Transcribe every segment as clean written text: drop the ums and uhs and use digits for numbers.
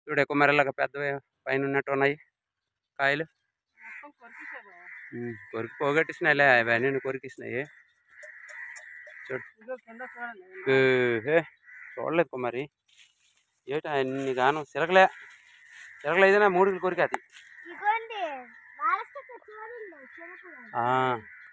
చూడు కుమారిలాగా పెద్దవి పైన ఉన్నట్టు ఉన్నాయి కాయలు. కొరికి పోగొట్టేసినాయిలే, అవన్నీ కొరికిసినాయి. చూడు చూడలేదు కుమారి, ఏటా అన్ని గాను సిలకలే ఏదైనా 3 కొరికాది.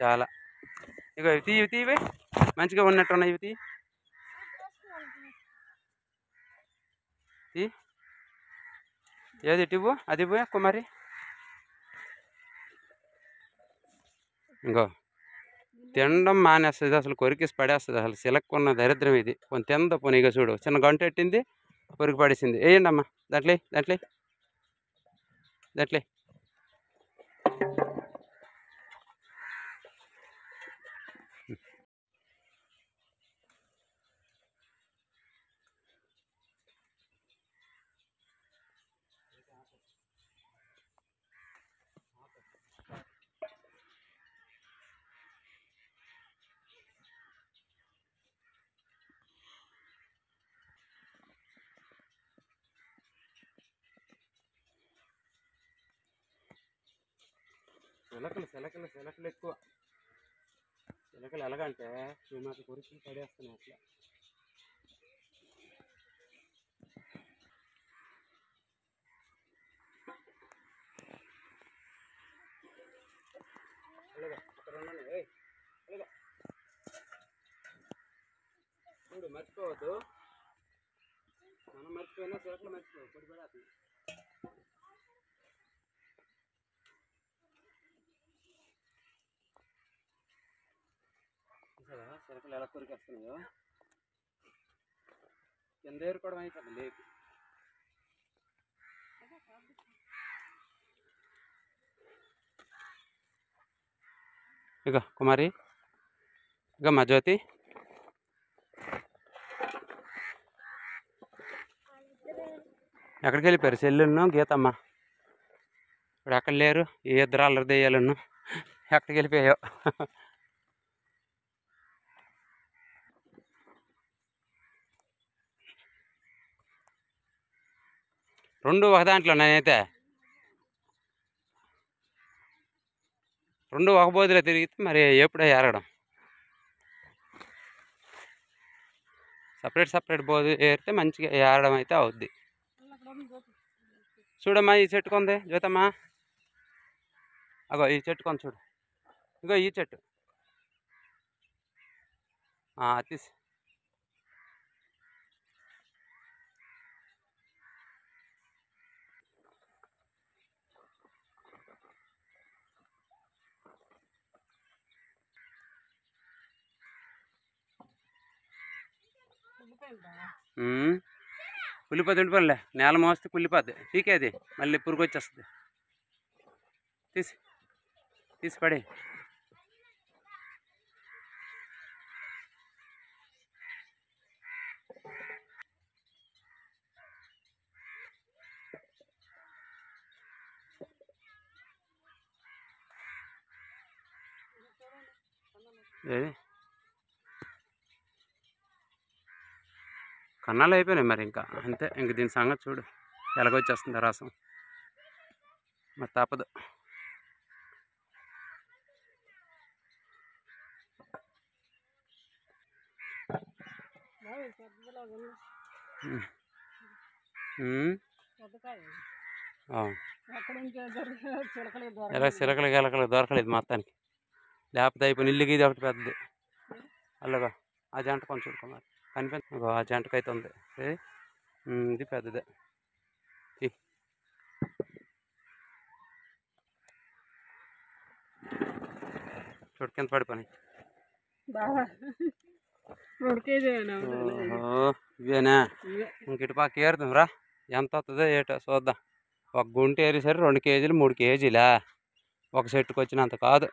చాలా ఇగో ఇవి తీవి మంచిగా ఉన్నట్టున్నాయి. ఇవి తీ ఏది ఇవ్వు, అది ఇవ్వు కుమారి. ఇంకో తినడం మానేస్తుంది, అసలు కొరికేసి పడేస్తుంది. అసలు సిలక్కున్న దరిద్రం ఇది. కొంచెం తింద పోనీ. ఇక చూడు చిన్న గంట పెట్టింది, కొరికి పడేసింది. వేయండి అమ్మా దాంట్లో దాంట్లో దాంట్లో. సిలకలు ఎక్కువ. సిలకలు ఎలాగంటే మాకు కొరికి పడేస్తున్నాయి అట్లా. చూడు మర్చిపోవద్దు, మనం మర్చిపోయినా సిలకలు మర్చిపోవు, పొడి పడేస్తుంది. సిలకలు ఎలా కొరికేస్తున్నాయో. కింద ఏరుకోవడం అయిపోతుంది లేకు. ఇక కుమారి, ఇక మా జ్యోతి, ఎక్కడికి వెళ్ళిపోయారు చెల్లెళ్ళు గీతమ్మ? ఇప్పుడు ఎక్కడ లేరు, ఈ ఇద్దరు అల్లరి దెయ్యాలను ఎక్కడికి వెళ్ళిపోయాయో. రెండు ఒక దాంట్లో, నేనైతే రెండు ఒక బోధిలో తిరిగితే మరి ఎప్పుడో ఏరడం. సపరేట్ బోధి ఏరితే మంచిగా ఏరడం అయితే అవుద్ది. చూడమ్మా ఈ చెట్టుకుంది జ్యోతమ్మా, అగో ఈ చెట్టుకొని చూడు. ఇగో ఈ చెట్టు తీసి. కుళ్ళిపోద్ది, ఉండిపోలే నేల మోస్తే కుళ్ళిపోద్ది. టీకేది మళ్ళీ పురుగు వచ్చేస్తుంది. తీసి పడే. ఏది కన్నాలు అయిపోయినాయి మరి, ఇంకా అంతే. ఇంక దీని సంగతి చూడు ఎలాగొచ్చేస్తుంది రసం. మరి తప్పదు. ఎలా సిలకలు గెలకలు దొరకలేదు మొత్తానికి, లేకపోతే అయిపోయి ఇల్లుకి ఇది ఒకటి పెద్దది. అలాగా ఆ జంట కొంచెం చూడుకున్నారు కనిపించ, ఆ జంటకైతే ఉంది. ఇది పెద్దదే. చూడు కింద పడిపోయి. ఇవేనా ఇంక ఇటు పక్క ఏరుదాం రా, ఎంత వస్తుందో ఏటో చూద్దాం. ఒక గుంట ఏరేసరి 2 కేజీలు 3 కేజీలా, ఒక చెట్టుకు వచ్చినంత కాదు.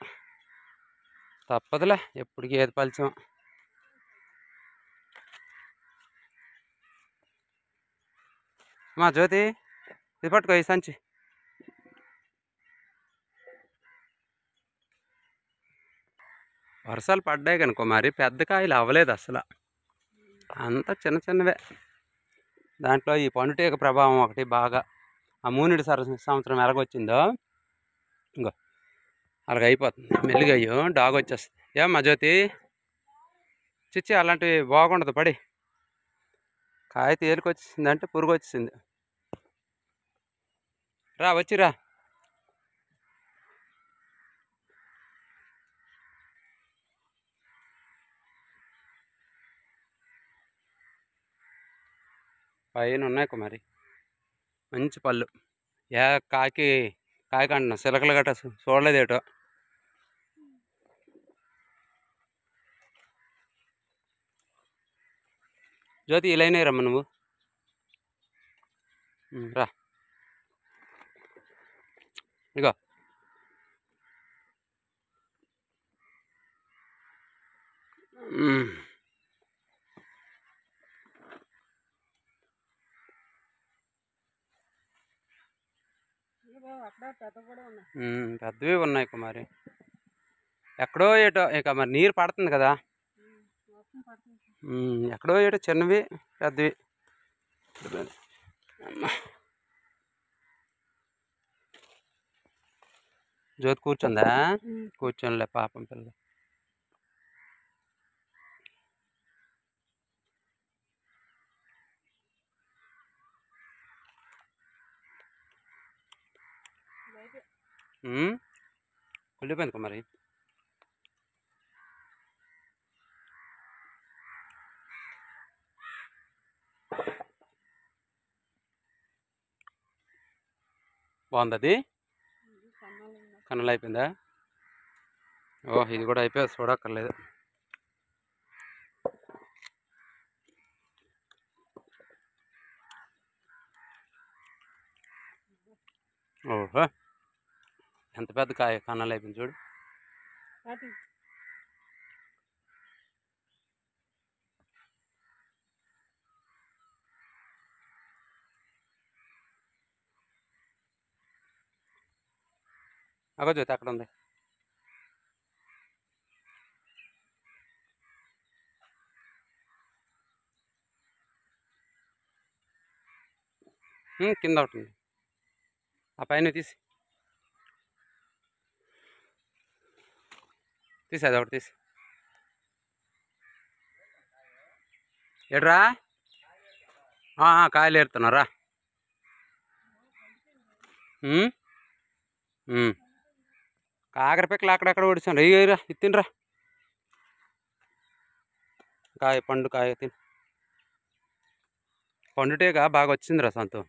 తప్పదులే, ఎప్పటికి ఏది పలిచాం. మా జ్యోతి ఇది పట్టుకో, ఈ సంచి. వర్షాలు పడ్డాయి కనుకో మరి పెద్ద కాయలు అవ్వలేదు అసలు, అంతా చిన్నవే. దాంట్లో ఈ పండుటీగ ప్రభావం ఒకటి బాగా ఆ మూనిడి సంవత్సరం ఎలాగొచ్చిందో ఇంకో అలాగ అయిపోతుంది. మెల్లిగా అయ్యో డాగ్ వచ్చేస్తుంది. ఏమ్మా జ్యోతి చిచ్చి అలాంటివి బాగుండదు పడి. కాయ తేలికొచ్చేసింది అంటే పురుగు వచ్చేసింది. రా వచ్చిరా. పైన ఉన్నాయి కుమారి మంచి పళ్ళు. కాకి కాయకంటున్నా సిలకలు గట్ట చూడలేదేటో. జ్యోతి ఇలా అయినాయి రమ్మ నువ్వు రా ఇగో పెద్దవి ఉన్నాయి కుమారి. ఎక్కడో ఏటో ఇక మరి నీరు పడుతుంది కదా, ఎక్కడో ఏటో చిన్నవి పెద్దవి. జ్యోతి కూర్చుందా? కూర్చోనిలే పాపం పిల్ల. కుళ్ళిపోయింది కుమారి. బాగుంది అది కన్నులు అయిపోయిందా? ఓహ్ ఇది కూడా అయిపోయి చూడక్కర్లేదు. ఓహో ఎంత పెద్ద కాయ కన్నాలు అయిపోయింది చూడు. అగో జ్యోతి అక్కడ ఉంది. కింద ఒకటి ఉంది. ఆ పైన తీసి అది ఒకటి తీసి. ఎడ్రా కాయలు ఏరుతున్నారా? కాకర పిక్కలు అక్కడక్కడ ఒడిచాను. రా తినరా కాయ పండు కాయ తిని. పండుటేగా బాగా వచ్చిందిరా సంతో.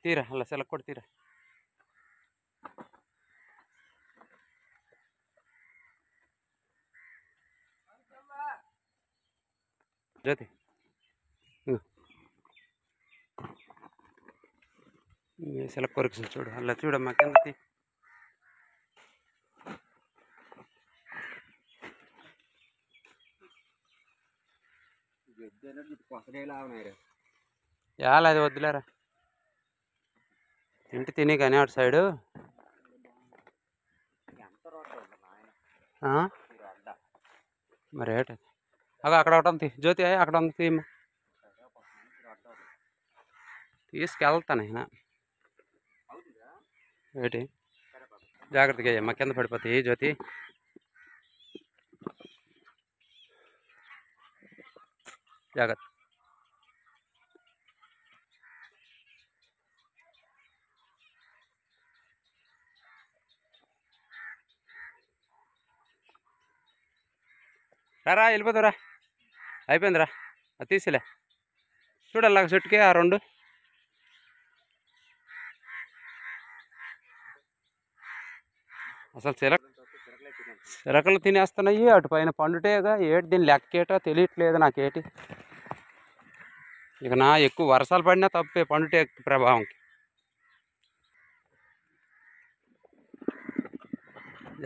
తీరా అలా సెలక్ కూడా తీరా. జ్యోతి సెలక్ కొరికి చూడు అలా చూడమ్మా కింద తీ. ఎలా అది వద్దులేరా ఇంటి తిని కానీ అటు సైడు మరి ఏట అగో అక్కడ ఒకటి ఉంది జ్యోతి అక్కడ ఉంది తీయమ్మా. తీసుకెళ్తాను అయినా ఏంటి జాగ్రత్తగా అయ్యమ్మా కింద పడిపోతాయి జ్యోతి. జాగ్రత్త. రా వెళ్ళిపోతావురా అయిపోయిందిరా అది తీసిలే చూడల్లాగ చెట్టుకే ఆ రెండు. అసలు చిరకలు తినేస్తున్నాయి అటు పైన పండుటేగా ఏటి దీని లెక్కేటో తెలియట్లేదు నాకేటి. ఇక నా ఎక్కువ వర్షాలు పడినా తప్పే పండుటే ప్రభావంకి.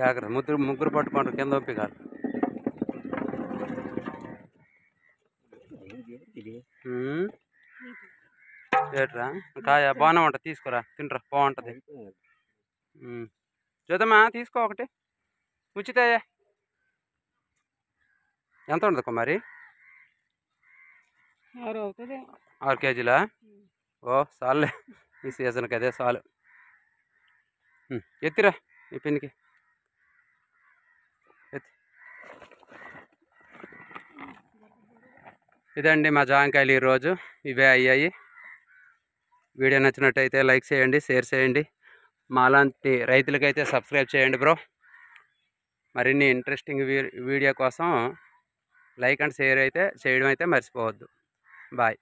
జాగ్రత్త ముగ్గురు పట్టుకుంటారు కింద ఒప్పి కాదు. ఏట్రా కాయ బాగానే ఉంటుంది తీసుకురా తినరా బాగుంటుంది. చూద్దామా, తీసుకో ఒకటి ఉచితయే. ఎంత ఉండదు కుమారి? 6 కేజీలా? ఓ చాలులే, ఈ సీజన్కి అదే చాలు. ఎత్తిరా ఈ పిన్నికి ఎత్తి. ఇదండి మా జాంకాయలు ఈరోజు ఇవే అయ్యాయి. వీడియో నచ్చినట్టయితే లైక్ చేయండి, షేర్ చేయండి. మాలాంటి రైతులకైతే సబ్స్క్రైబ్ చేయండి బ్రో. మరిన్ని ఇంట్రెస్టింగ్ వీడియో కోసం లైక్ అండ్ షేర్ అయితే చేయడం అయితే మర్చిపోవద్దు. బాయ్.